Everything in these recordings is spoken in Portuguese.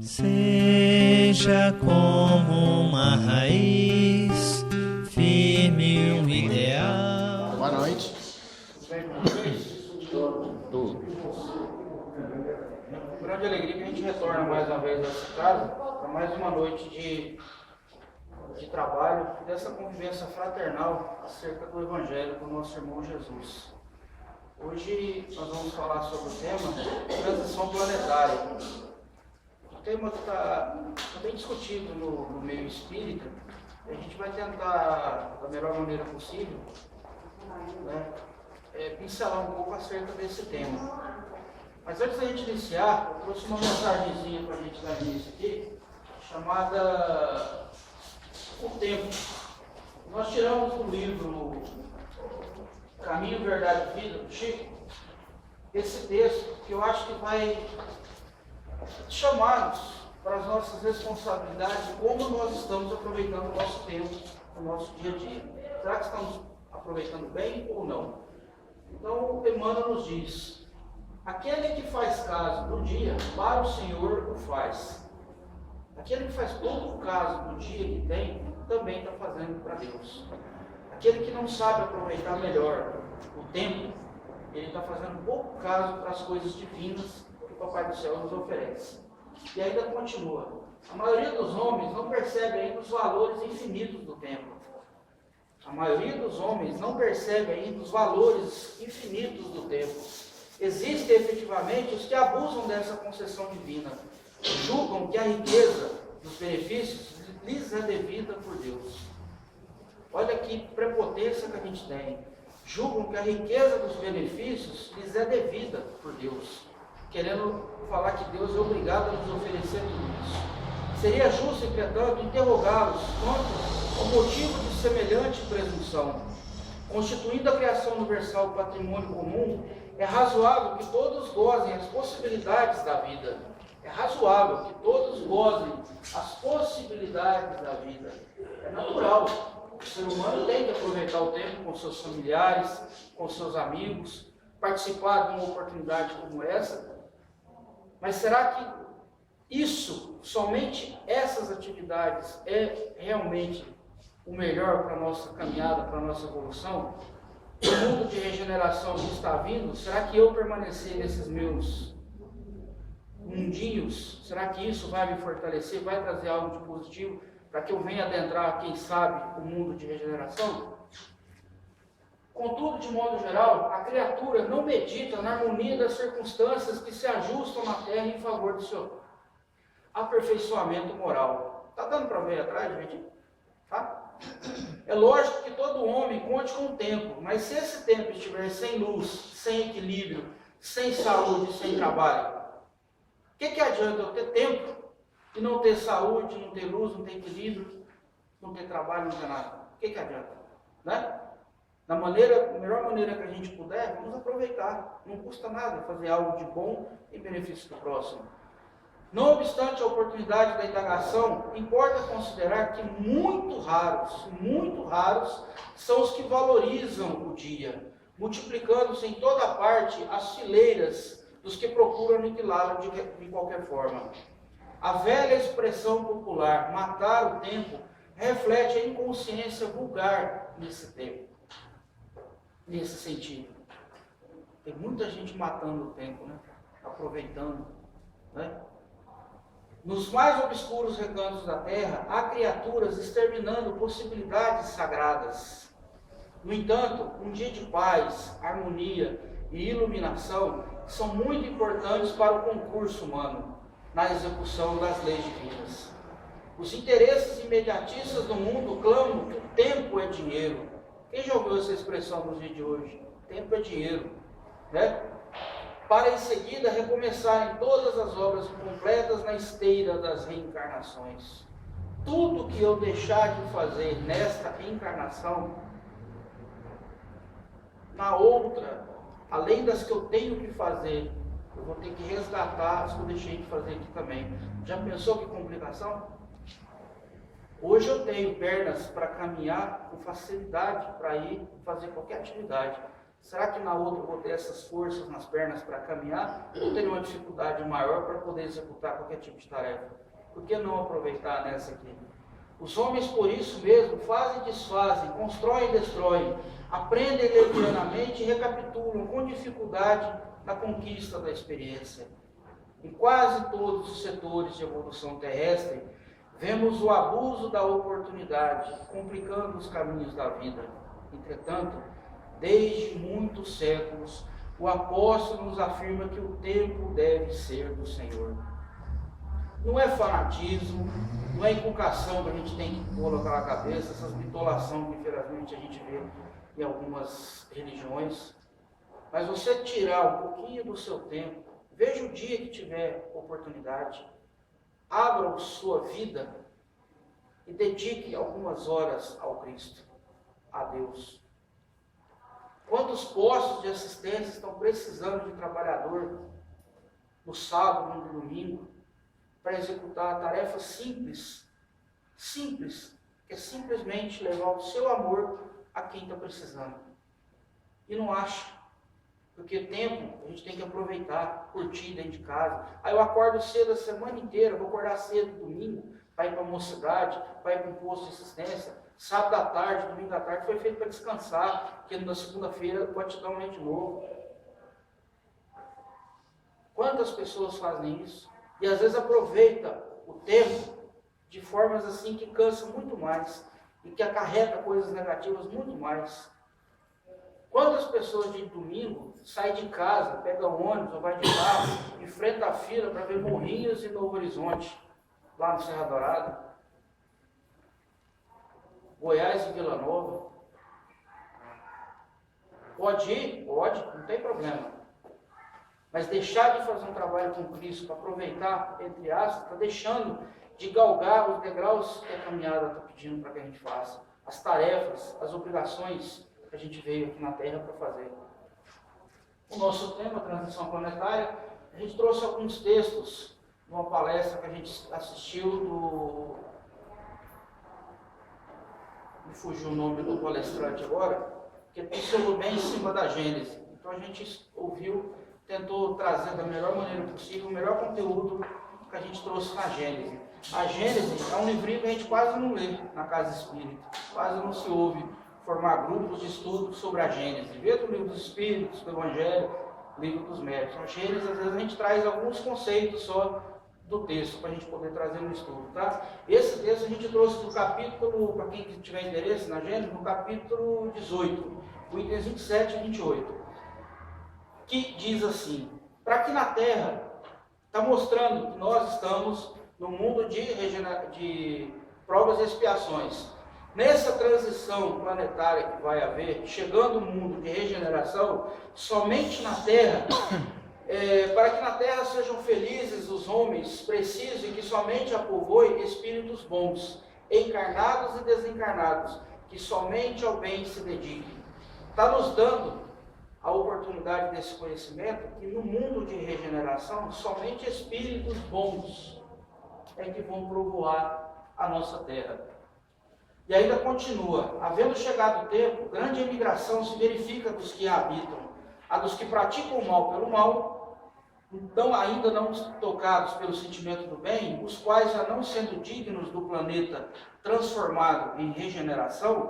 Seja como uma raiz, firme um ideal. Boa noite. Tudo. Grande alegria que a gente retorna mais uma vez a essa casa para mais uma noite de trabalho, dessa convivência fraternal acerca do Evangelho do nosso irmão Jesus. Hoje nós vamos falar sobre o tema transição planetária. O tema que está bem discutido no meio espírita. A gente vai tentar, da melhor maneira possível, pincelar um pouco acerca desse tema. Mas antes da gente iniciar, eu trouxe uma mensagenzinha para a gente dar início aqui, chamada O Tempo. Nós tiramos do livro Caminho, Verdade e Vida, do Chico, esse texto que eu acho que vai chamar-nos para as nossas responsabilidades, como nós estamos aproveitando o nosso tempo, o nosso dia a dia. Será que estamos aproveitando bem ou não? Então, Emmanuel nos diz: aquele que faz caso do dia, para o Senhor o faz. Aquele que faz pouco caso do dia que tem, também está fazendo para Deus. Aquele que não sabe aproveitar melhor o tempo, ele está fazendo pouco caso para as coisas divinas que o Papai do Céu nos oferece. E ainda continua: a maioria dos homens não percebe ainda os valores infinitos do tempo. A maioria dos homens não percebe ainda os valores infinitos do tempo. Existem efetivamente os que abusam dessa concessão divina, julgam que a riqueza dos benefícios lhes é devida por Deus. Olha que prepotência que a gente tem. Julgam que a riqueza dos benefícios lhes é devida por Deus, querendo falar que Deus é obrigado a nos oferecer tudo isso. Seria justo, entretanto, interrogá-los quanto ao motivo de semelhante presunção. Constituindo a criação universal o patrimônio comum, é razoável que todos gozem as possibilidades da vida. É razoável que todos gozem as possibilidades da vida. É natural. O ser humano tem que aproveitar o tempo com seus familiares, com seus amigos, participar de uma oportunidade como essa. Mas será que isso, somente essas atividades, é realmente o melhor para a nossa caminhada, para a nossa evolução? O mundo de regeneração que está vindo, será que eu permanecer nesses meus mundinhos, será que isso vai me fortalecer, vai trazer algo de positivo para que eu venha adentrar, quem sabe, o mundo de regeneração? Contudo, de modo geral, a criatura não medita na harmonia das circunstâncias que se ajustam na Terra em favor do seu aperfeiçoamento moral. Está dando para ver atrás, gente? Tá? É lógico que todo homem conte com o tempo, mas se esse tempo estiver sem luz, sem equilíbrio, sem saúde, sem trabalho, o que adianta eu ter tempo e não ter saúde, não ter luz, não ter equilíbrio, não ter trabalho, não ter nada? O que adianta? Né? Da melhor maneira que a gente puder, vamos aproveitar. Não custa nada fazer algo de bom em benefício do próximo. Não obstante a oportunidade da indagação, importa considerar que muito raros são os que valorizam o dia, multiplicando-se em toda parte as fileiras dos que procuram aniquilá-lo de qualquer forma. A velha expressão popular, matar o tempo, reflete a inconsciência vulgar nesse tempo, nesse sentido. Tem muita gente matando o tempo, né? Aproveitando, né? Nos mais obscuros recantos da terra, há criaturas exterminando possibilidades sagradas. No entanto, um dia de paz, harmonia e iluminação são muito importantes para o concurso humano na execução das leis divinas. Os interesses imediatistas do mundo clamam que o tempo é dinheiro. Quem já ouviu essa expressão nos dias de hoje? Tempo é dinheiro, né? Para em seguida recomeçarem todas as obras incompletas na esteira das reencarnações. Tudo que eu deixar de fazer nesta encarnação, na outra, além das que eu tenho que fazer, eu vou ter que resgatar as que eu deixei de fazer aqui também. Já pensou que complicação? Hoje eu tenho pernas para caminhar com facilidade para ir fazer qualquer atividade. Será que na outra eu vou ter essas forças nas pernas para caminhar? Ou teria uma dificuldade maior para poder executar qualquer tipo de tarefa? Por que não aproveitar nessa aqui? Os homens, por isso mesmo, fazem e desfazem, constroem e destroem, aprendem levianamente e recapitulam com dificuldade na conquista da experiência. Em quase todos os setores de evolução terrestre, vemos o abuso da oportunidade, complicando os caminhos da vida. Entretanto, desde muitos séculos, o apóstolo nos afirma que o tempo deve ser do Senhor. Não é fanatismo, não é inculcação que a gente tem que colocar na cabeça, essas mitolações que infelizmente a gente vê em algumas religiões. Mas você tirar um pouquinho do seu tempo, veja o dia que tiver oportunidade, abra sua vida e dedique algumas horas ao Cristo, a Deus. Quantos postos de assistência estão precisando de trabalhador no sábado, no domingo, para executar tarefas simples, que é simplesmente levar o seu amor a quem está precisando. E não acha, porque tempo a gente tem que aproveitar, curtir dentro de casa. Aí eu acordo cedo a semana inteira, vou acordar cedo domingo, para ir para a mocidade, para ir para um posto de assistência. Sábado à tarde, domingo à tarde, foi feito para descansar, porque na segunda-feira pode te dar um mês de novo. Quantas pessoas fazem isso? E às vezes aproveita o tempo de formas assim que cansa muito mais e que acarreta coisas negativas muito mais. Quantas pessoas de domingo saem de casa, pegam ônibus ou vai de carro, enfrenta a fila para ver Morrinhos e Novo Horizonte, lá no Serra Dourada, Goiás e Vila Nova. Pode ir? Pode, não tem problema. Mas deixar de fazer um trabalho com Cristo para aproveitar, entre aspas, está deixando de galgar os degraus que a caminhada está pedindo para que a gente faça. As tarefas, as obrigações que a gente veio aqui na Terra para fazer. O nosso tema, transição planetária, a gente trouxe alguns textos de uma palestra que a gente assistiu me fugiu o nome do palestrante agora, que pincelou bem em cima da Gênesis. Então a gente ouviu, tentou trazer da melhor maneira possível o melhor conteúdo que a gente trouxe na Gênesis. A Gênesis é um livrinho que a gente quase não lê na casa espírita, quase não se ouve formar grupos de estudo sobre a Gênesis. Vê do livro dos Espíritos, do Evangelho, livro dos Médicos. A Gênesis, às vezes a gente traz alguns conceitos só do texto, para a gente poder trazer no estudo, tá? Esse texto a gente trouxe do capítulo, para quem tiver interesse na Gênesis, no capítulo 18, o itens 27 e 28, que diz assim: para que na Terra, está mostrando que nós estamos no mundo de provas e expiações. Nessa transição planetária que vai haver, chegando o mundo de regeneração, somente na Terra, para que na Terra sejam felizes os homens, preciso e que somente a povoe espíritos bons, encarnados e desencarnados, que somente ao bem se dediquem. Está nos dando a oportunidade desse conhecimento que no mundo de regeneração, somente espíritos bons é que vão povoar a nossa Terra. E ainda continua: havendo chegado o tempo, grande imigração se verifica dos que a habitam, a dos que praticam o mal pelo mal, então ainda não tocados pelo sentimento do bem, os quais, já não sendo dignos do planeta transformado em regeneração,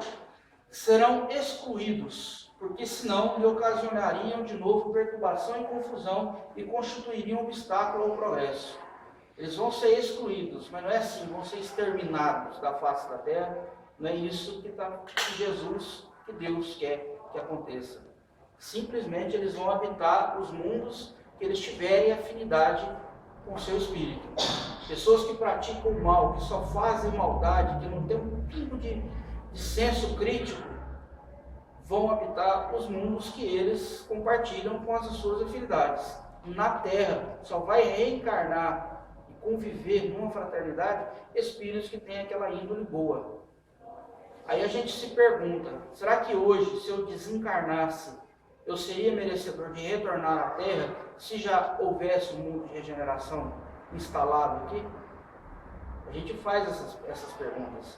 serão excluídos, porque senão lhe ocasionariam de novo perturbação e confusão e constituiriam obstáculo ao progresso. Eles vão ser excluídos, mas não é assim, vão ser exterminados da face da terra. Não é isso que Jesus, que Deus quer que aconteça. Simplesmente eles vão habitar os mundos que eles tiverem afinidade com o seu espírito. Pessoas que praticam o mal, que só fazem maldade, que não têm um pingo de senso crítico, vão habitar os mundos que eles compartilham com as suas afinidades. Na Terra, só vai reencarnar e conviver numa fraternidade espíritos que têm aquela índole boa. Aí a gente se pergunta: será que hoje, se eu desencarnasse, eu seria merecedor de retornar à Terra se já houvesse um mundo de regeneração instalado aqui? A gente faz essas perguntas.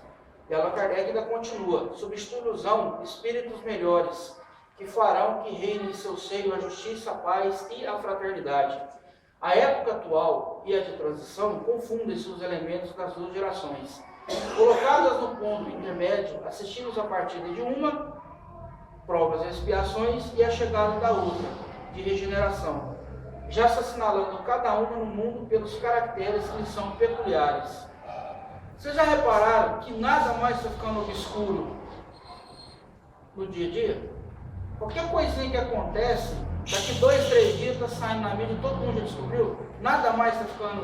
E Allan Kardec ainda continua: sob esta ilusão, espíritos melhores, que farão que reine em seu seio a justiça, a paz e a fraternidade. A época atual e a de transição confundem-se os elementos das duas gerações. Colocadas no ponto intermédio, assistimos a partida de uma, provas e expiações, e a chegada da outra, de regeneração, já se assinalando cada uma no mundo pelos caracteres que lhes são peculiares. Vocês já repararam que nada mais está ficando obscuro no dia a dia? Qualquer coisinha que acontece, daqui 2, 3 dias está saindo na mídia, todo mundo já descobriu, nada mais está ficando.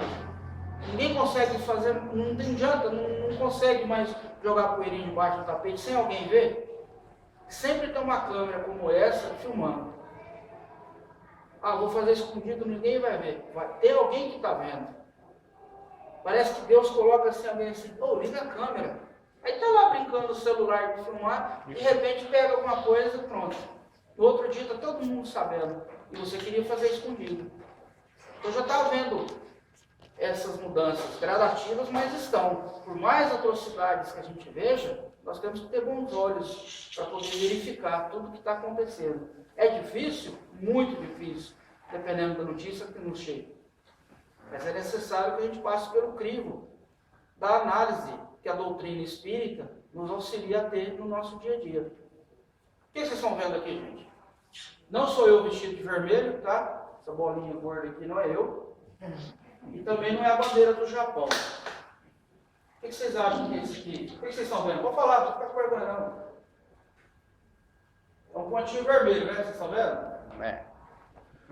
Ninguém consegue fazer, não tem adianta, não consegue mais jogar poeirinha debaixo do tapete sem alguém ver. Sempre tem uma câmera como essa filmando. Ah, vou fazer escondido, ninguém vai ver. Vai ter alguém que está vendo. Parece que Deus coloca assim alguém assim, liga a câmera. Aí está lá brincando no celular de filmar, de repente pega alguma coisa e pronto. No outro dia está todo mundo sabendo. E você queria fazer escondido. Então já está vendo essas mudanças gradativas, mas estão. Por mais atrocidades que a gente veja, nós temos que ter bons olhos para poder verificar tudo o que está acontecendo. É difícil? Muito difícil, dependendo da notícia que nos chega. Mas é necessário que a gente passe pelo crivo da análise que a doutrina espírita nos auxilia a ter no nosso dia a dia. O que vocês estão vendo aqui, gente? Não sou eu vestido de vermelho, tá? Essa bolinha gorda aqui não é eu. E também não é a bandeira do Japão. O que vocês acham que é esse aqui? O que vocês estão vendo? Vou falar, não fica com vergonha não. É um pontinho vermelho, né? Vocês estão vendo? É.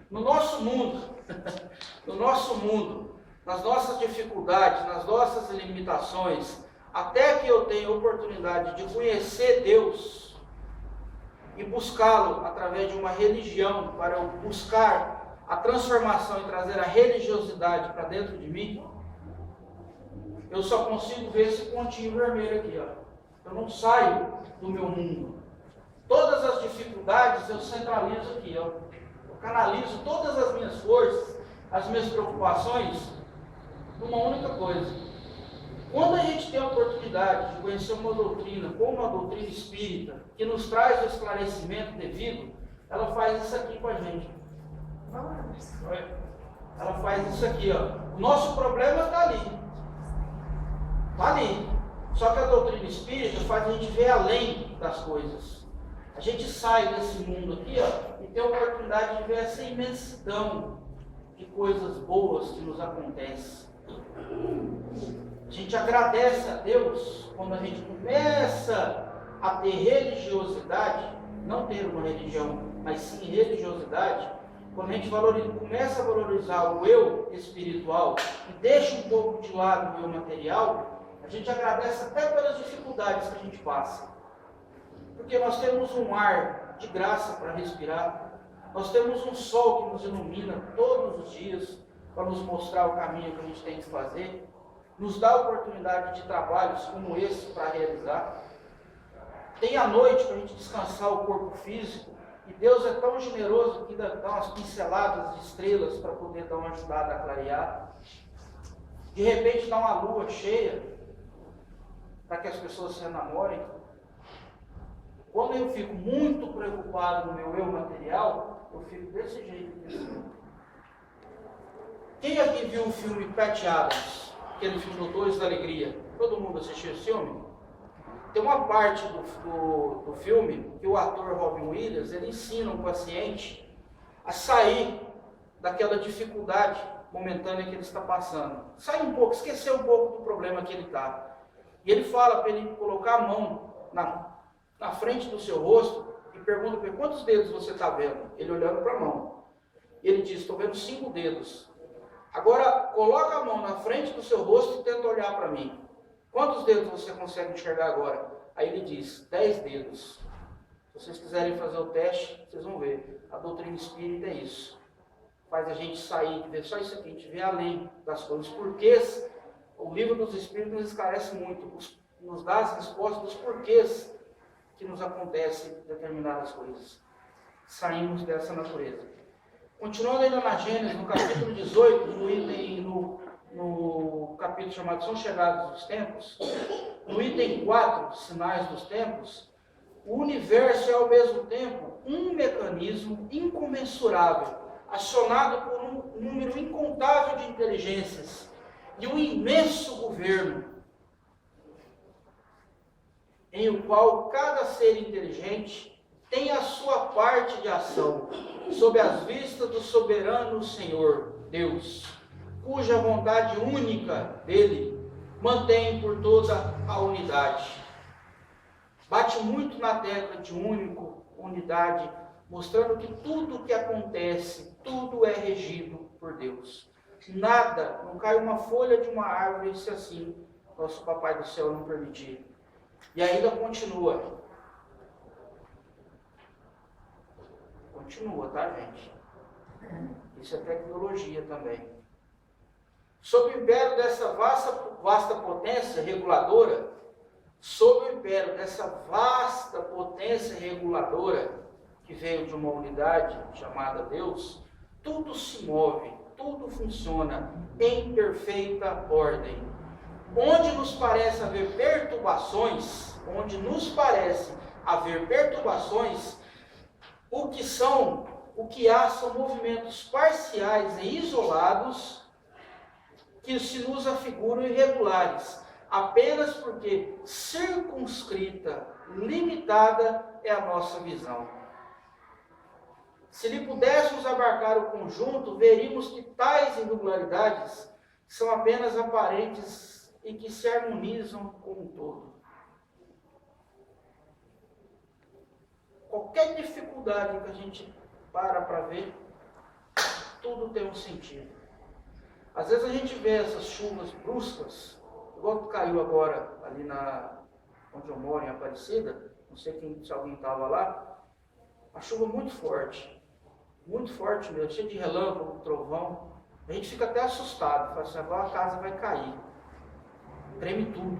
No nosso mundo, nas nossas dificuldades, nas nossas limitações, até que eu tenha oportunidade de conhecer Deus e buscá-lo através de uma religião, para eu buscar a transformação e trazer a religiosidade para dentro de mim, eu só consigo ver esse pontinho vermelho aqui, ó. Eu não saio do meu mundo. Todas as dificuldades eu centralizo aqui, ó. Eu canalizo todas as minhas forças, as minhas preocupações, numa única coisa. Quando a gente tem a oportunidade de conhecer uma doutrina, como a doutrina espírita, que nos traz o esclarecimento devido, ela faz isso aqui com a gente. Ela faz isso aqui, ó. O nosso problema está ali. Está ali. Só que a doutrina espírita faz a gente ver além das coisas. A gente sai desse mundo aqui, ó, e tem a oportunidade de ver essa imensidão de coisas boas que nos acontecem. A gente agradece a Deus quando a gente começa a ter religiosidade, não ter uma religião, mas sim religiosidade, quando a gente começa a valorizar o eu espiritual e deixa um pouco de lado o eu material, a gente agradece até pelas dificuldades que a gente passa. Porque nós temos um ar de graça para respirar, nós temos um sol que nos ilumina todos os dias para nos mostrar o caminho que a gente tem que fazer, nos dá a oportunidade de trabalhos como esse para realizar. Tem a noite para a gente descansar o corpo físico, e Deus é tão generoso que dá umas pinceladas de estrelas para poder dar uma ajudada a clarear. De repente dá uma lua cheia para que as pessoas se enamorem. Quando eu fico muito preocupado no meu eu material, eu fico desse jeito. Quem aqui viu o filme Pat Adams? Aquele filme Doutores da Alegria? Todo mundo assistiu esse filme? Tem uma parte do filme que o ator Robin Williams, ele ensina um paciente a sair daquela dificuldade momentânea que ele está passando. Sair um pouco, esquecer um pouco do problema que ele está. E ele fala para ele colocar a mão na frente do seu rosto e pergunta para ele, quantos dedos você está vendo? Ele olhando para a mão. E ele diz, estou vendo 5 dedos. Agora, coloca a mão na frente do seu rosto e tenta olhar para mim. Quantos dedos você consegue enxergar agora? Aí ele diz, 10 dedos. Se vocês quiserem fazer o teste, vocês vão ver. A doutrina espírita é isso. Faz a gente sair de ver só isso aqui, a gente vê além das coisas. Porquês, o livro dos Espíritos nos esclarece muito, nos dá as respostas dos porquês que nos acontecem determinadas coisas. Saímos dessa natureza. Continuando ainda na Gênesis, no capítulo 18, no capítulo chamado São Chegados os Tempos, no item 4, Sinais dos Tempos, O universo é ao mesmo tempo um mecanismo incomensurável, acionado por um número incontável de inteligências e um imenso governo, em o qual cada ser inteligente tem a sua parte de ação, sob as vistas do soberano Senhor, Deus, cuja vontade única dele mantém por toda a unidade. Bate muito na tecla de unidade, mostrando que tudo o que acontece, tudo é regido por Deus. Nada, não cai uma folha de uma árvore se assim nosso Papai do Céu não permitir. E ainda continua. Continua, tá, gente? Isso é tecnologia também. Sob o império dessa vasta potência reguladora, que veio de uma unidade chamada Deus, tudo se move, tudo funciona em perfeita ordem. Onde nos parece haver perturbações, o que há são movimentos parciais e isolados que se nos afiguram irregulares, apenas porque circunscrita, limitada é a nossa visão. Se lhe pudéssemos abarcar o conjunto, veríamos que tais irregularidades são apenas aparentes e que se harmonizam com o todo. Qualquer dificuldade que a gente para ver, tudo tem um sentido. Às vezes a gente vê essas chuvas bruscas, igual que caiu agora ali onde eu moro, em Aparecida, não sei se alguém estava lá, a chuva muito forte mesmo, cheio de relâmpago, trovão. A gente fica até assustado, fala assim, agora a casa vai cair, treme tudo.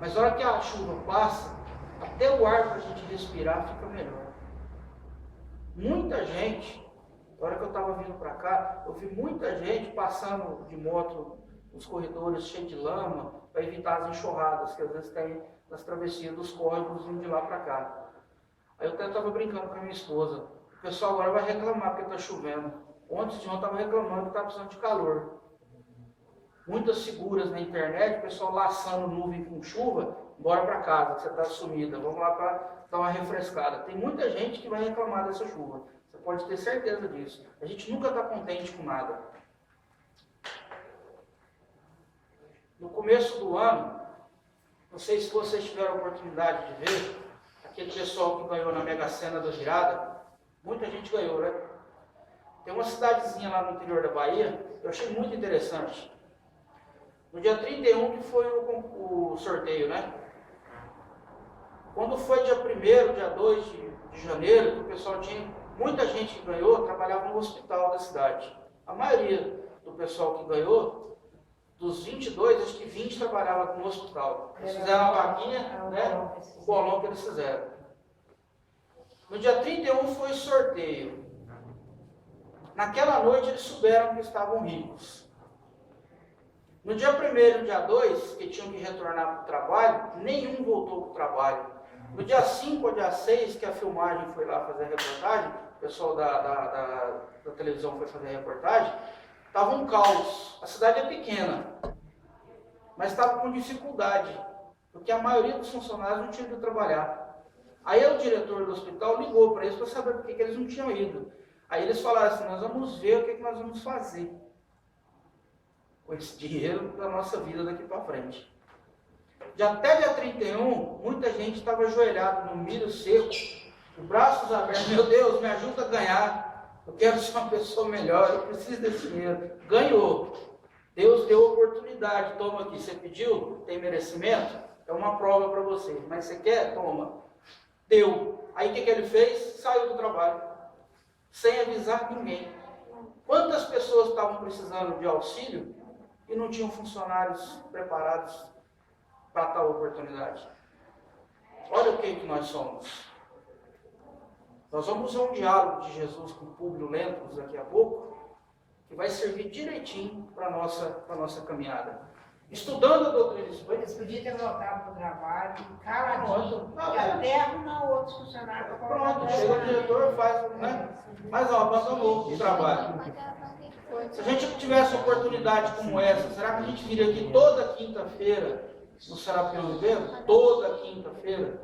Mas na hora que a chuva passa, até o ar para a gente respirar fica melhor. Muita gente, na hora que eu estava vindo para cá, eu vi muita gente passando de moto nos corredores cheios de lama, para evitar as enxurradas que às vezes tem nas travessias dos córregos indo de lá para cá. Aí eu até estava brincando com a minha esposa, o pessoal agora vai reclamar porque está chovendo. Ontem estava reclamando que estava precisando de calor. Muitas figuras na internet, o pessoal laçando nuvem com chuva, bora para casa, que você está sumida, vamos lá para dar uma refrescada. Tem muita gente que vai reclamar dessa chuva, você pode ter certeza disso. A gente nunca está contente com nada. No começo do ano, não sei se vocês tiveram a oportunidade de ver, aquele pessoal que ganhou na Mega Sena da Virada, muita gente ganhou, né? Tem uma cidadezinha lá no interior da Bahia, eu achei muito interessante. No dia 31 que foi o sorteio, né? Quando foi dia 1º, dia 2 de janeiro, que o pessoal tinha, muita gente que ganhou, trabalhava no hospital da cidade. A maioria do pessoal que ganhou, dos 22, acho que 20 trabalhava no hospital. Eles fizeram a vaquinha, né? O bolão que eles fizeram. No dia 31 foi sorteio. Naquela noite eles souberam que estavam ricos. No dia 1º e no dia 2, que tinham que retornar para o trabalho, nenhum voltou para o trabalho. No dia 5 ou dia 6, que a filmagem foi lá fazer a reportagem, o pessoal da televisão foi fazer a reportagem, estava um caos. A cidade é pequena, mas estava com dificuldade, porque a maioria dos funcionários não tinha ido trabalhar. Aí o diretor do hospital ligou para eles para saber por que eles não tinham ido. Aí eles falaram assim, nós vamos ver o que nós vamos fazer com esse dinheiro da nossa vida daqui para frente. Até dia 31, muita gente estava ajoelhada no milho seco, os braços abertos, meu Deus, me ajuda a ganhar, eu quero ser uma pessoa melhor, eu preciso desse dinheiro. Ganhou. Deus deu oportunidade, toma aqui, você pediu, tem merecimento, é uma prova para você, mas você quer? Toma. Deu. Aí o que ele fez? Saiu do trabalho, sem avisar ninguém. Quantas pessoas estavam precisando de auxílio e não tinham funcionários preparados para tal oportunidade? Olha o que nós somos. Nós vamos ver um diálogo de Jesus com Públio Lentulus daqui a pouco, que vai servir direitinho para a nossa caminhada. estudando a doutrina espírita. Eles podiam ter voltado para o trabalho, caladinho, e até arrumar outros funcionários. Pronto, chega o diretor, faz, né? Mas ó, abandonou o trabalho. Se a gente tivesse oportunidade como essa, será que a gente viria aqui toda quinta-feira no Serapim Oliveira? Toda quinta-feira?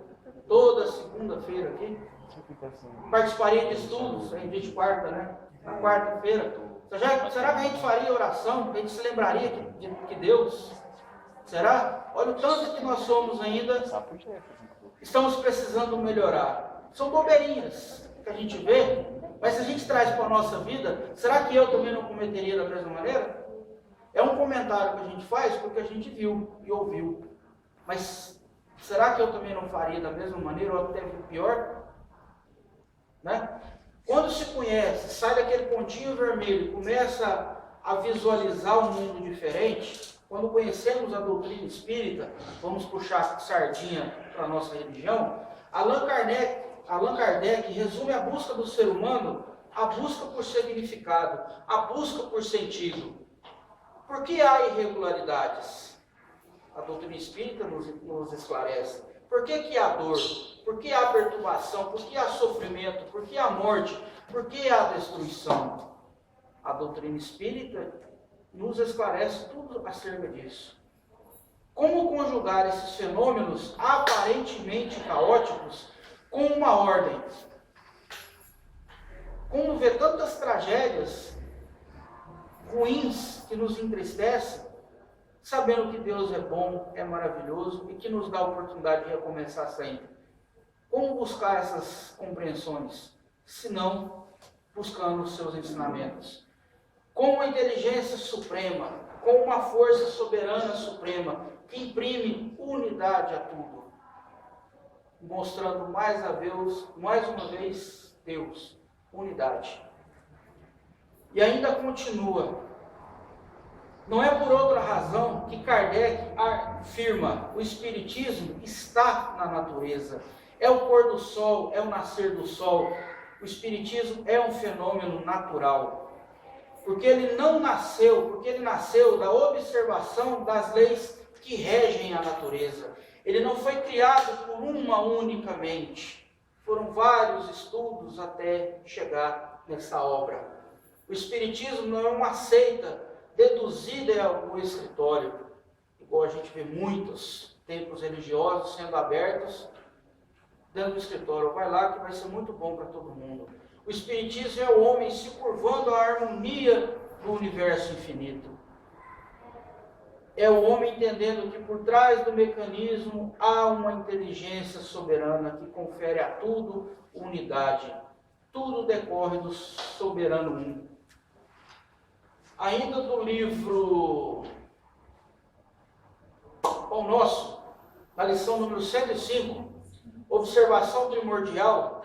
Toda segunda-feira aqui? Participaria de estudos, em dia de quarta, né? Na quarta-feira. Será que a gente faria oração? A gente se lembraria que Deus? Será? Olha o tanto que nós somos ainda. Estamos precisando melhorar. São bobeirinhas que a gente vê, mas se a gente traz para a nossa vida, será que eu também não cometeria da mesma maneira? É um comentário que a gente faz porque a gente viu e ouviu. Mas será que eu também não faria da mesma maneira ou até pior? Né? Quando se conhece, sai daquele pontinho vermelho e começa a visualizar um mundo diferente, quando conhecemos a doutrina espírita, vamos puxar sardinha para a nossa religião, Allan Kardec resume a busca do ser humano, a busca por significado, a busca por sentido. Por que há irregularidades? A doutrina espírita nos esclarece. Por que há dor? Por que há perturbação? Por que há sofrimento? Por que há morte? Por que há destruição? A doutrina espírita nos esclarece tudo acerca disso. Como conjugar esses fenômenos aparentemente caóticos com uma ordem? Como ver tantas tragédias ruins que nos entristecem, sabendo que Deus é bom, é maravilhoso e que nos dá a oportunidade de recomeçar sempre. Como buscar essas compreensões? Se não buscando os seus ensinamentos. Com uma inteligência suprema, com uma força soberana suprema, que imprime unidade a tudo. Mostrando mais uma vez, Deus, unidade. E ainda continua. Não é por outra razão que Kardec afirma: o Espiritismo está na natureza. É o pôr do sol, é o nascer do sol. O Espiritismo é um fenômeno natural. Porque ele nasceu da observação das leis que regem a natureza. Ele não foi criado por uma única mente. Foram vários estudos até chegar nessa obra. O Espiritismo não é uma seita deduzida em algum escritório, igual a gente vê muitos templos religiosos sendo abertos dentro do escritório. Vai lá que vai ser muito bom para todo mundo. O Espiritismo é o homem se curvando à harmonia do universo infinito. É o homem entendendo que por trás do mecanismo há uma inteligência soberana que confere a tudo unidade. Tudo decorre do soberano um. Ainda do livro Pão Nosso, na lição número 105, observação primordial,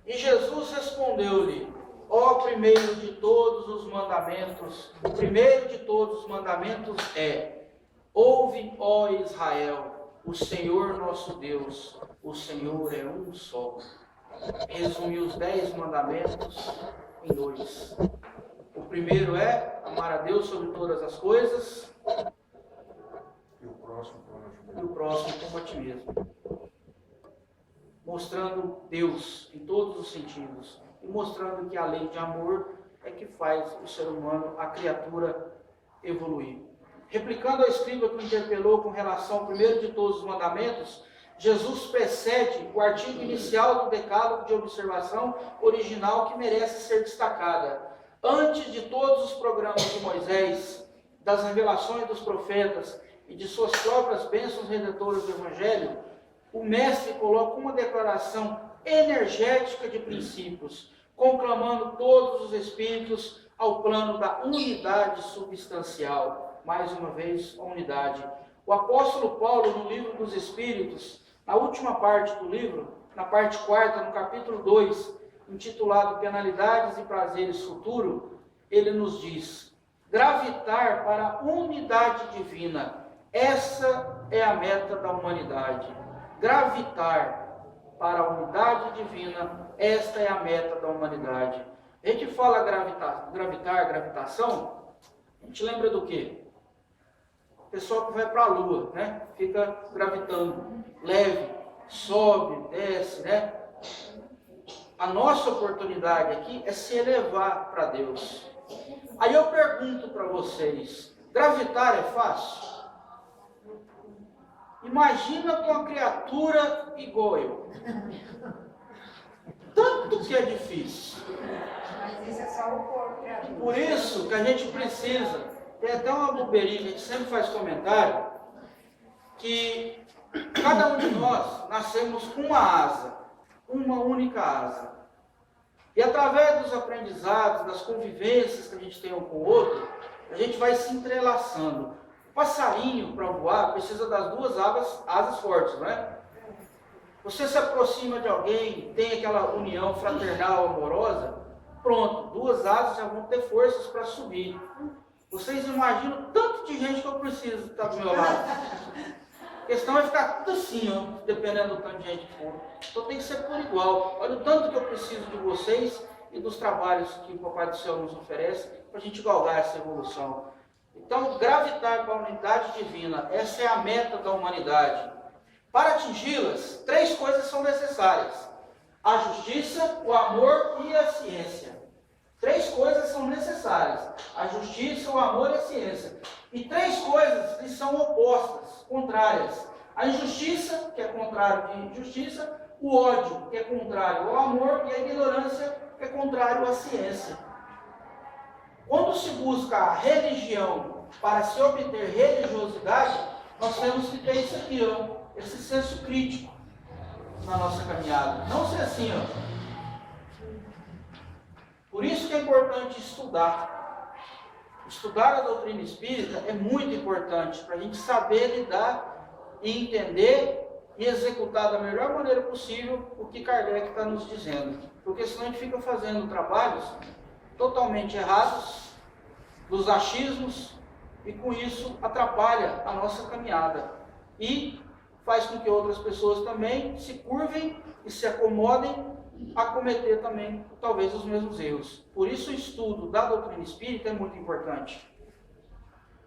e Jesus respondeu-lhe: ó primeiro de todos os mandamentos, o primeiro de todos os mandamentos é: ouve, ó Israel, o Senhor nosso Deus, o Senhor é um só. Resumi os 10 mandamentos em 2. O primeiro é amar a Deus sobre todas as coisas e o próximo como a ti mesmo. Mostrando Deus em todos os sentidos e mostrando que a lei de amor é que faz o ser humano, a criatura, evoluir. Replicando a escriba que o interpelou com relação ao primeiro de todos os mandamentos, Jesus precede o artigo inicial do decálogo de observação original que merece ser destacada. Antes de todos os programas de Moisés, das revelações dos profetas e de suas próprias bênçãos redentoras do Evangelho, o mestre coloca uma declaração energética de princípios, conclamando todos os espíritos ao plano da unidade substancial. Mais uma vez, a unidade. O apóstolo Paulo, no livro dos Espíritos, na última parte do livro, na parte 4ª, no capítulo 2, intitulado Penalidades e Prazeres Futuro, ele nos diz: gravitar para a unidade divina, essa é a meta da humanidade. Gravitar para a unidade divina, esta é a meta da humanidade. A gente fala gravitação, a gente lembra do quê? pessoal que vai para a Lua, né? Fica gravitando, leve, sobe, desce, né? A nossa oportunidade aqui é se elevar para Deus. Aí eu pergunto para vocês, gravitar é fácil? Imagina com uma criatura igual eu. Tanto que é difícil. Mas isso é só o corpo, criatura. Por isso que a gente precisa, tem até uma bobeirinha, a gente sempre faz comentário, que cada um de nós nascemos com uma asa, uma única asa. E através dos aprendizados, das convivências que a gente tem um com o outro, a gente vai se entrelaçando. O passarinho, para voar, precisa das duas asas fortes, não é? Você se aproxima de alguém, tem aquela união fraternal, amorosa, pronto, duas asas já vão ter forças para subir. Vocês imaginam o tanto de gente que eu preciso estar do meu lado. A questão é ficar tudo assim, ó, dependendo do tanto de gente que for. Então tem que ser por igual. Olha o tanto que eu preciso de vocês e dos trabalhos que o Papai do Céu nos oferece para a gente galgar essa evolução. Então, gravitar para a unidade divina, essa é a meta da humanidade. Para atingi-las, 3 coisas são necessárias: a justiça, o amor e a ciência. 3 coisas são necessárias: a justiça, o amor e a ciência. E 3 coisas que são opostas, contrárias: a injustiça, que é contrário de justiça, o ódio, que é contrário ao amor, e a ignorância, que é contrário à ciência. Quando se busca a religião para se obter religiosidade, nós temos que ter isso aqui, ó, esse senso crítico na nossa caminhada. Não ser assim, ó. Por isso que é importante estudar. Estudar a doutrina espírita é muito importante para a gente saber lidar e entender e executar da melhor maneira possível o que Kardec está nos dizendo. Porque senão a gente fica fazendo trabalhos totalmente errados, dos achismos, e com isso atrapalha a nossa caminhada. E faz com que outras pessoas também se curvem e se acomodem a cometer também, talvez, os mesmos erros. Por isso o estudo da doutrina espírita é muito importante.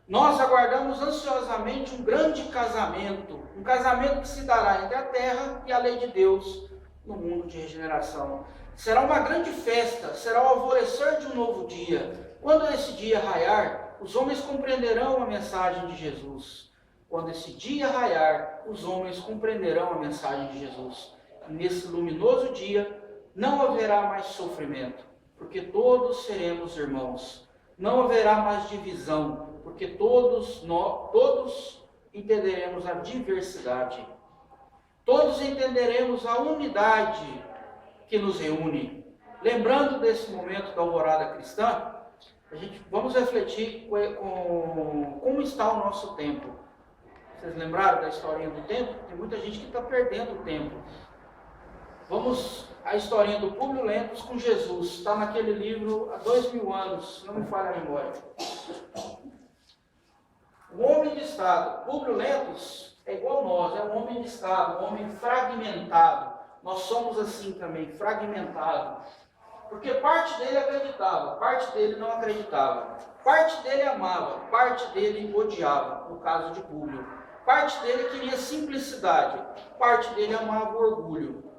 Nós aguardamos ansiosamente um grande casamento, um casamento que se dará entre a terra e a lei de Deus no mundo de regeneração. Será uma grande festa, será o alvorecer de um novo dia. Quando esse dia raiar, os homens compreenderão a mensagem de Jesus. Quando esse dia raiar, os homens compreenderão a mensagem de Jesus. Nesse luminoso dia, não haverá mais sofrimento, porque todos seremos irmãos. Não haverá mais divisão, porque todos entenderemos a diversidade. Todos entenderemos a unidade que nos reúne. Lembrando desse momento da alvorada cristã, vamos refletir com como está o nosso tempo. Vocês lembraram da historinha do tempo? Tem muita gente que está perdendo o tempo. Vamos à historinha do Públio Lentulus com Jesus. Está naquele livro há 2000 anos, se não me falha a memória. O homem de Estado. Públio Lentulus é igual nós, é um homem de Estado, um homem fragmentado. Nós somos assim também, fragmentados. Porque parte dele acreditava, parte dele não acreditava. Parte dele amava, parte dele odiava, no caso de Públio. Parte dele queria simplicidade, parte dele amava o orgulho.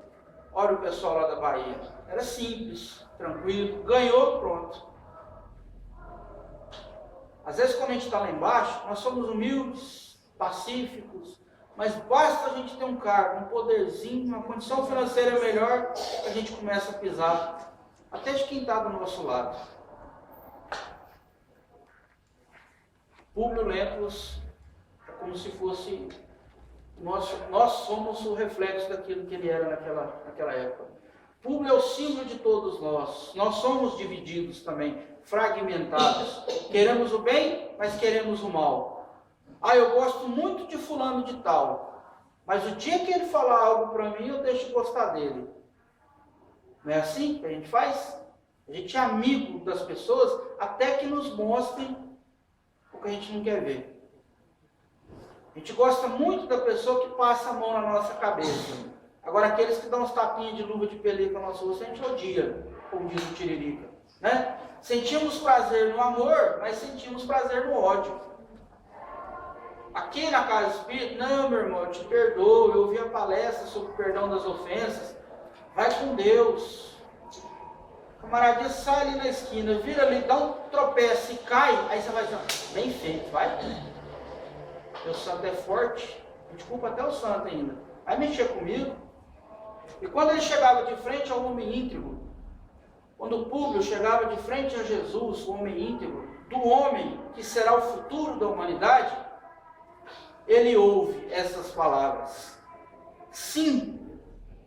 Olha o pessoal lá da Bahia. Era simples, tranquilo, ganhou, pronto. Às vezes quando a gente está lá embaixo, nós somos humildes, pacíficos, mas basta a gente ter um cargo, um poderzinho, uma condição financeira melhor, a gente começa a pisar até de quem está do nosso lado. Públio Lentulus é como se fosse... Nós somos o reflexo daquilo que ele era naquela época. Públio é o símbolo de todos nós. Nós somos divididos também, fragmentados. Queremos o bem, mas queremos o mal. Ah, eu gosto muito de fulano de tal, mas o dia que ele falar algo para mim, eu deixo de gostar dele. Não é assim que a gente faz? A gente é amigo das pessoas até que nos mostrem o que a gente não quer ver. A gente gosta muito da pessoa que passa a mão na nossa cabeça. Agora, aqueles que dão uns tapinhas de luva de pelica no nosso rosto, a gente odia, como diz o Tiririca. Né? Sentimos prazer no amor, mas sentimos prazer no ódio. Aqui na Casa Espírita, não, meu irmão, eu te perdoo, eu ouvi a palestra sobre o perdão das ofensas, vai com Deus. Camaradinha sai ali na esquina, vira ali, dá um tropeço e cai, aí você vai dizer, bem feito, vai. Meu santo é forte, desculpa até o santo ainda. Aí mexia comigo. E quando ele chegava de frente ao homem íntegro, quando o Públio chegava de frente a Jesus, o homem íntegro, do homem que será o futuro da humanidade, ele ouve essas palavras. Sim,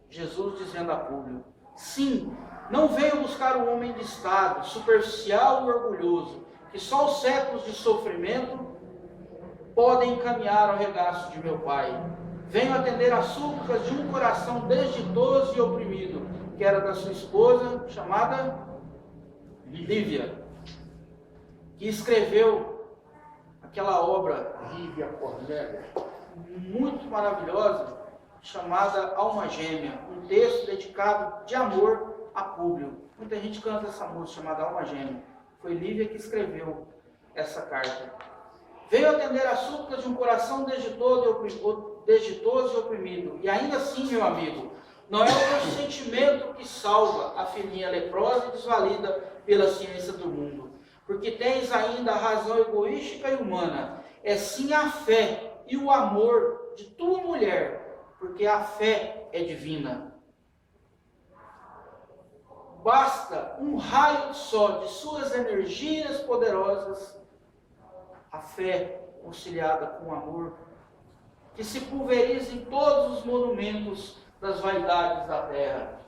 Jesus dizendo a Públio, sim, não venho buscar o homem de estado, superficial e orgulhoso, que só os séculos de sofrimento podem encaminhar ao regaço de meu Pai. Venho atender às súplicas de um coração desditoso e oprimido, que era da sua esposa, chamada Lívia, que escreveu aquela obra Lívia Cornélia, muito maravilhosa, chamada Alma Gêmea, um texto dedicado de amor a Públio. Muita gente canta essa música chamada Alma Gêmea. Foi Lívia que escreveu essa carta. Veio atender às súplicas de um coração desditoso e oprimido. E ainda assim, meu amigo, não é o teu sentimento que salva a filhinha leprosa e desvalida pela ciência do mundo. Porque tens ainda a razão egoística e humana. É sim a fé e o amor de tua mulher, porque a fé é divina. Basta um raio só de suas energias poderosas, a fé conciliada com o amor, que se pulveriza em todos os monumentos das vaidades da terra.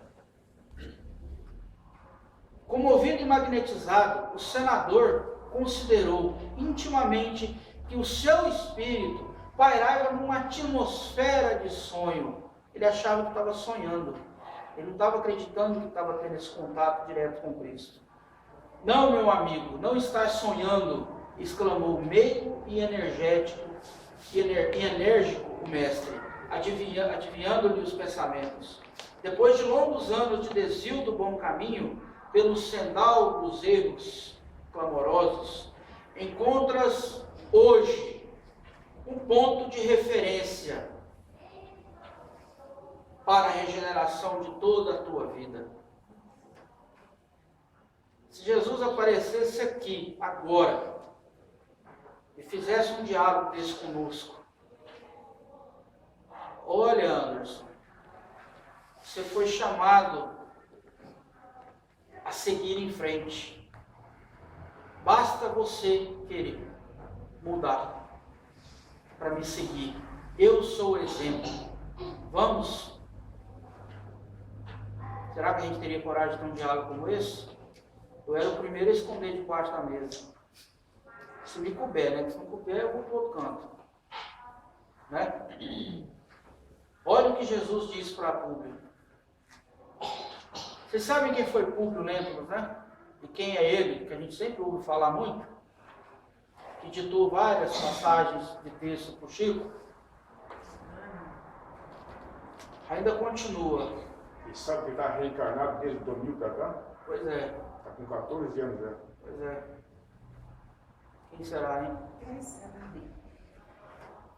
Comovido e magnetizado, o senador considerou intimamente que o seu espírito pairava numa atmosfera de sonho. Ele achava que estava sonhando. Ele não estava acreditando que estava tendo esse contato direto com Cristo. Não, meu amigo, não estás sonhando, exclamou meigo e energético e enérgico o mestre, adivinhando-lhe os pensamentos. Depois de longos anos de desvio do bom caminho, pelo sendal dos erros clamorosos, encontras hoje um ponto de referência para a regeneração de toda a tua vida. Se Jesus aparecesse aqui, agora, e fizesse um diálogo desse conosco, olha, Anderson, você foi chamado a seguir em frente. Basta você querer mudar para me seguir. Eu sou o exemplo. Vamos? Será que a gente teria coragem de ter um diálogo como esse? Eu era o primeiro a esconder debaixo da mesa. Se me couber, né? Se não couber, eu vou para o outro canto. Né? Olha o que Jesus disse para Públio. Vocês sabem quem foi Públio Lentulus, né? E quem é ele, que a gente sempre ouve falar muito? Que ditou várias passagens de texto para o Chico. Ainda continua. e sabe que está reencarnado desde 2000 para cá? Pois é. Está com 14 anos já. Pois é. Quem será, hein?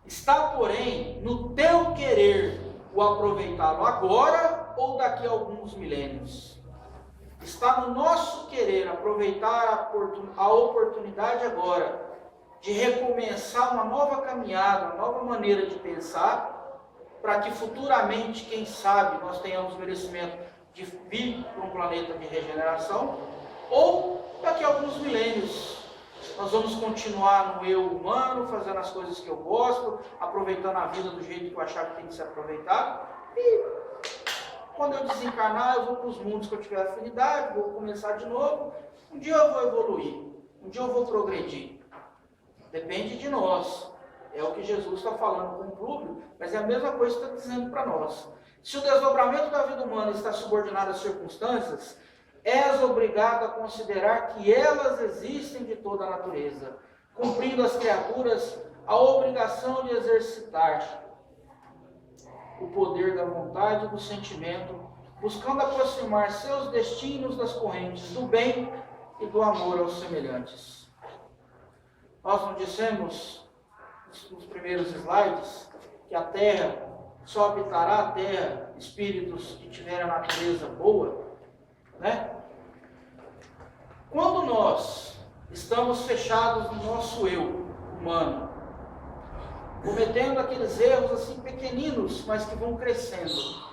Está, porém, no teu querer o aproveitá-lo agora ou daqui a alguns milênios. Está no nosso querer aproveitar a oportunidade agora de recomeçar uma nova caminhada, uma nova maneira de pensar, para que futuramente, quem sabe, nós tenhamos merecimento de vir para um planeta de regeneração, ou daqui a alguns milênios nós vamos continuar no eu humano, fazendo as coisas que eu gosto, aproveitando a vida do jeito que eu achar que tem que ser aproveitado, e quando eu desencarnar, eu vou para os mundos que eu tiver afinidade, vou começar de novo. Um dia eu vou evoluir, um dia eu vou progredir. Depende de nós. É o que Jesus está falando com o Públio, mas é a mesma coisa que está dizendo para nós. Se o desdobramento da vida humana está subordinado às circunstâncias, és obrigado a considerar que elas existem de toda a natureza, cumprindo as criaturas a obrigação de exercitar o poder da vontade e do sentimento, buscando aproximar seus destinos das correntes do bem e do amor aos semelhantes. Nós não dissemos nos primeiros primeiros slides, que a terra, só habitará a terra espíritos que tiverem a natureza boa, né? Quando nós estamos fechados no nosso eu humano, cometendo aqueles erros assim pequeninos, mas que vão crescendo,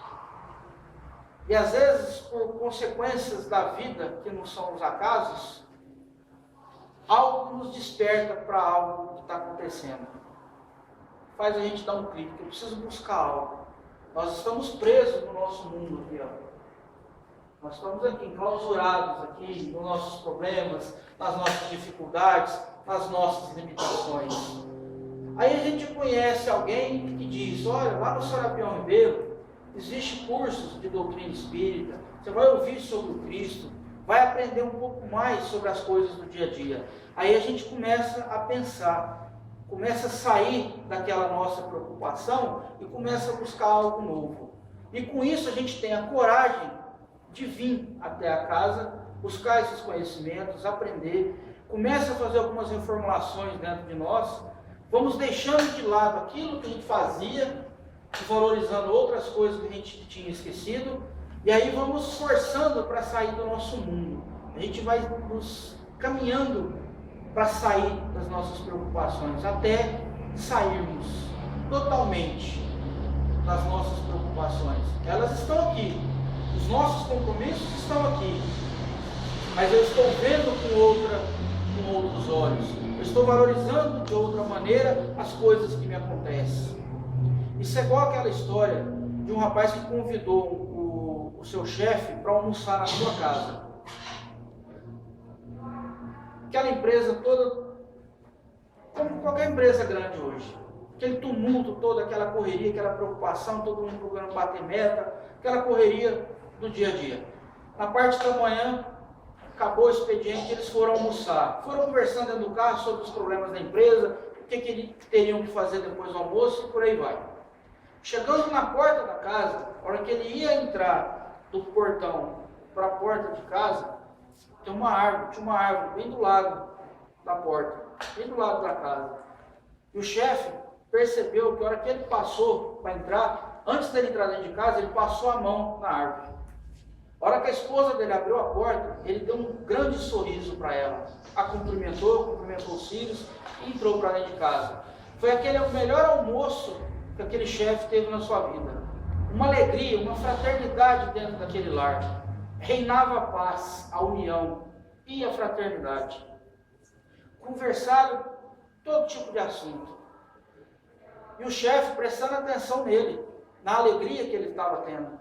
e às vezes por consequências da vida, que não são os acasos, algo nos desperta para algo que está acontecendo. Faz a gente dar um clique, que eu preciso buscar algo. Nós estamos presos no nosso mundo aqui, ó. Nós estamos aqui enclausurados aqui nos nossos problemas, nas nossas dificuldades, nas nossas limitações. Aí a gente conhece alguém que diz, olha, lá no Serapião Ribeiro, existe cursos de doutrina espírita, você vai ouvir sobre o Cristo, vai aprender um pouco mais sobre as coisas do dia a dia. Aí a gente começa a pensar, começa a sair daquela nossa preocupação e começa a buscar algo novo. E com isso a gente tem a coragem de vir até a casa, buscar esses conhecimentos, aprender, começa a fazer algumas reformulações dentro de nós, vamos deixando de lado aquilo que a gente fazia, e valorizando outras coisas que a gente tinha esquecido, e aí vamos esforçando para sair do nosso mundo. A gente vai nos caminhando para sair das nossas preocupações, até sairmos totalmente das nossas preocupações. Elas estão aqui, os nossos compromissos estão aqui, mas eu estou vendo com outros olhos, eu estou valorizando de outra maneira as coisas que me acontecem. Isso é igual aquela história de um rapaz que convidou o seu chefe para almoçar na sua casa. Aquela empresa toda, como qualquer empresa grande hoje, aquele tumulto todo, aquela correria, aquela preocupação, todo mundo procurando bater meta, aquela correria do dia a dia. Na parte da manhã, acabou o expediente, eles foram almoçar. Foram conversando dentro do carro sobre os problemas da empresa, o que eles teriam que fazer depois do almoço e por aí vai. Chegando na porta da casa, a hora que ele ia entrar do portão para a porta de casa, tinha uma árvore bem do lado da porta, bem do lado da casa. E o chefe percebeu que a hora que ele passou para entrar, antes dele entrar dentro de casa, ele passou a mão na árvore. A hora que a esposa dele abriu a porta, ele deu um grande sorriso para ela. A cumprimentou os filhos e entrou para dentro de casa. Foi o melhor almoço que aquele chefe teve na sua vida. Uma alegria, uma fraternidade dentro daquele lar. Reinava a paz, a união e a fraternidade. Conversaram todo tipo de assunto. E o chefe prestando atenção nele, na alegria que ele estava tendo,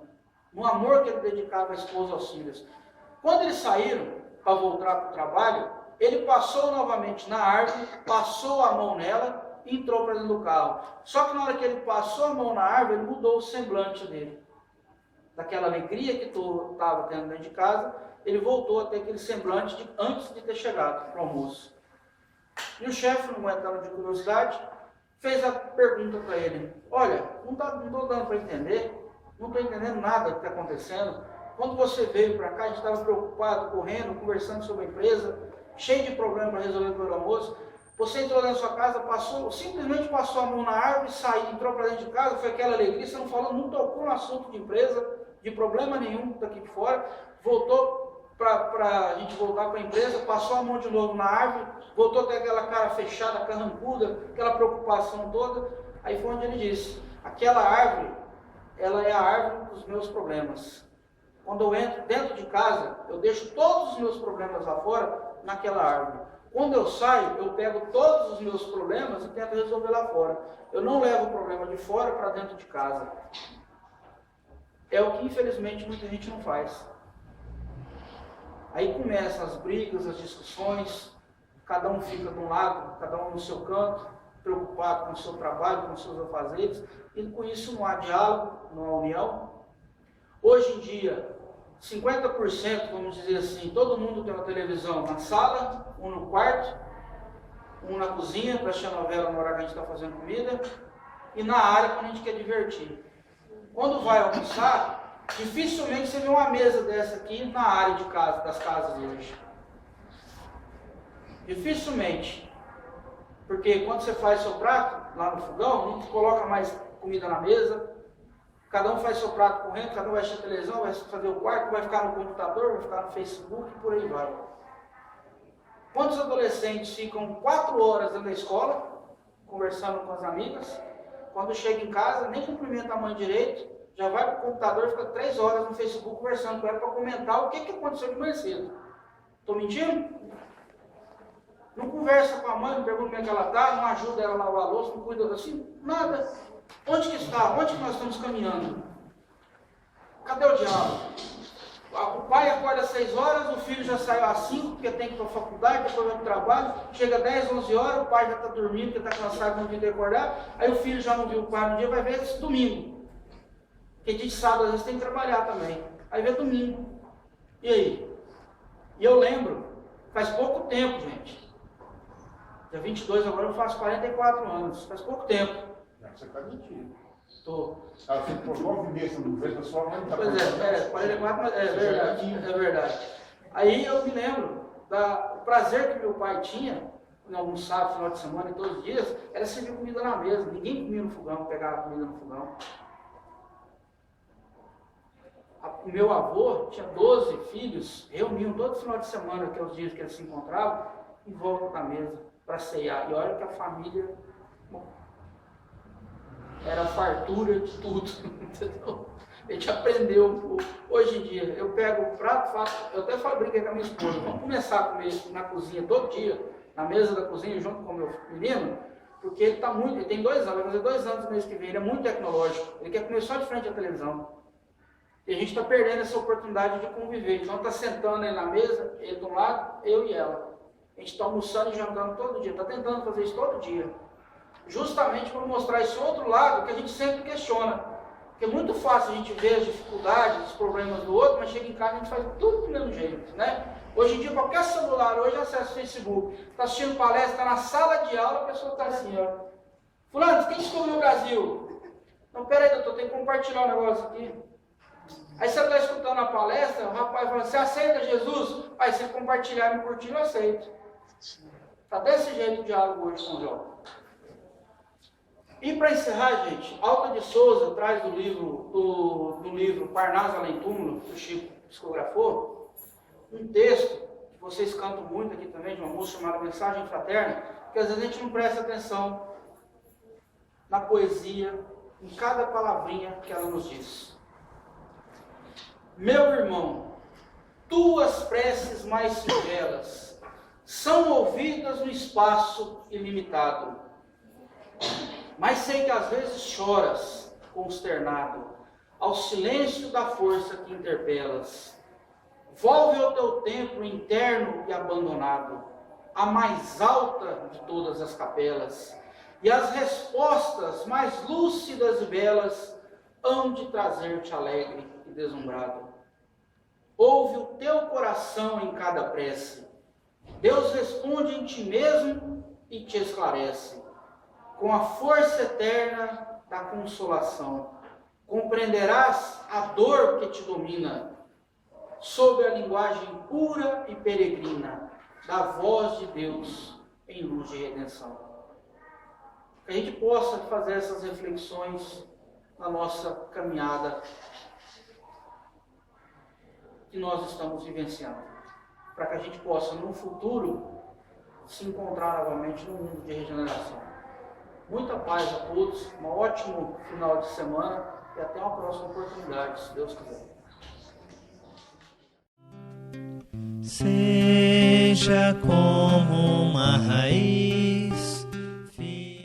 no amor que ele dedicava à esposa e aos filhos. Quando eles saíram para voltar para o trabalho, ele passou novamente na árvore, passou a mão nela e entrou para dentro do carro. Só que na hora que ele passou a mão na árvore, ele mudou o semblante dele. Daquela alegria que estava tendo dentro de casa, ele voltou a ter aquele semblante antes de ter chegado para o almoço. E o chefe, não aguentando de curiosidade, fez a pergunta para ele: olha, não estou dando para entender, não estou entendendo nada do que está acontecendo. Quando você veio para cá, a gente estava preocupado, correndo, conversando sobre a empresa, cheio de problemas para resolver pelo almoço. Você entrou na sua casa, simplesmente passou a mão na árvore, saiu, entrou para dentro de casa, foi aquela alegria, você não falou, não tocou no assunto de empresa, de problema nenhum daqui de fora, voltou para a gente voltar para a empresa, passou a mão de novo na árvore, voltou a ter aquela cara fechada, carrancuda, aquela preocupação toda. Aí foi onde ele disse: aquela árvore, ela é a árvore dos meus problemas. Quando eu entro dentro de casa, eu deixo todos os meus problemas lá fora, naquela árvore. Quando eu saio, eu pego todos os meus problemas e tento resolver lá fora. Eu não levo o problema de fora para dentro de casa. É o que infelizmente muita gente não faz. Aí começam as brigas, as discussões, cada um fica de um lado, cada um no seu canto, preocupado com o seu trabalho, com os seus afazeres, e com isso não há diálogo, não há união. Hoje em dia, 50%, vamos dizer assim, todo mundo tem uma televisão na sala, um no quarto, um na cozinha para assistir a novela na hora que a gente está fazendo comida, e na área quando a gente quer divertir. Quando vai almoçar, dificilmente você vê uma mesa dessa aqui na área de casa, das casas hoje. Dificilmente. Porque quando você faz seu prato, lá no fogão, a gente coloca mais comida na mesa, cada um faz seu prato correndo, cada um vai assistir a televisão, vai fazer o quarto, vai ficar no computador, vai ficar no Facebook e por aí vai. Quantos adolescentes ficam 4 horas dentro da escola, conversando com as amigas, quando chega em casa, nem cumprimenta a mãe direito, já vai para o computador e fica 3 horas no Facebook conversando com ela para comentar o que aconteceu de manhã cedo. Estou mentindo? Não conversa com a mãe, não pergunta como é que ela está, não ajuda ela a lavar a louça, não cuida assim, nada. Onde que está? Onde que nós estamos caminhando? Cadê o diálogo? O pai acorda às 6 horas, o filho já saiu às 5, porque tem que ir para a faculdade, depois vai para o trabalho, chega 10, 11 horas, o pai já está dormindo, porque está cansado, não tem que acordar, aí o filho já não viu o pai no dia, vai ver esse domingo. Porque dia de sábado às vezes tem que trabalhar também. Aí vê domingo. E aí? E eu lembro, faz pouco tempo, gente. Dia 22 agora eu faço 44 anos, faz pouco tempo. Você está mentindo. Tô. Ela ficou 9 meses no governo da sua mãe. Pois é, 44, mas é verdade, é verdade. Aí eu me lembro do prazer que meu pai tinha, em algum sábado, final de semana, e todos os dias, era servir comida na mesa. Ninguém comia no fogão, pegava comida no fogão. O meu avô tinha 12 filhos, reuniam todo final de semana, que é os dias que eles se encontravam, em volta da mesa, para ceiar. E olha que a família era fartura de tudo, entendeu? A gente aprendeu um pouco. Hoje em dia, eu pego o prato, faço, eu até brinquei com a minha esposa, vamos começar a comer na cozinha todo dia, na mesa da cozinha, junto com o meu menino, porque ele está muito, ele tem 2 anos, vai fazer 2 anos no mês que vem, ele é muito tecnológico, ele quer comer só de frente à televisão. E a gente está perdendo essa oportunidade de conviver. Então está sentando aí na mesa, ele de um lado, eu e ela. A gente está almoçando e jantando todo dia, está tentando fazer isso todo dia. Justamente para mostrar esse outro lado que a gente sempre questiona. Porque é muito fácil a gente ver as dificuldades, os problemas do outro, mas chega em casa e a gente faz tudo do mesmo jeito, né? Hoje em dia, qualquer celular, hoje acessa o Facebook, está assistindo palestra, está na sala de aula, a pessoa está assim, ó. Fulano, quem descobriu o Brasil? Não, peraí, doutor, tem que compartilhar um negócio aqui. Aí você está escutando a palestra, o rapaz fala, você aceita Jesus? Aí você compartilhar e me curtir, eu aceito. Está desse jeito o diálogo hoje com o João. E para encerrar, gente, Alta de Souza traz do livro Parnaso Além Túmulo, que o Chico psicografou, um texto que vocês cantam muito aqui também, de uma música chamada Mensagem Fraterna, que às vezes a gente não presta atenção na poesia, em cada palavrinha que ela nos diz. Meu irmão, tuas preces mais singelas são ouvidas no espaço ilimitado. Mas sei que às vezes choras, consternado, ao silêncio da força que interpelas. Volve ao teu templo interno e abandonado, a mais alta de todas as capelas, e as respostas mais lúcidas e belas hão de trazer-te alegre e deslumbrado. Ouve o teu coração em cada prece. Deus responde em ti mesmo e te esclarece. Com a força eterna da consolação, compreenderás a dor que te domina, sob a linguagem pura e peregrina da voz de Deus em luz de redenção. Que a gente possa fazer essas reflexões na nossa caminhada que nós estamos vivenciando, para que a gente possa, no futuro, se encontrar novamente no mundo de regeneração. Muita paz a todos, um ótimo final de semana e até uma próxima oportunidade, se Deus quiser. Seja como uma raiz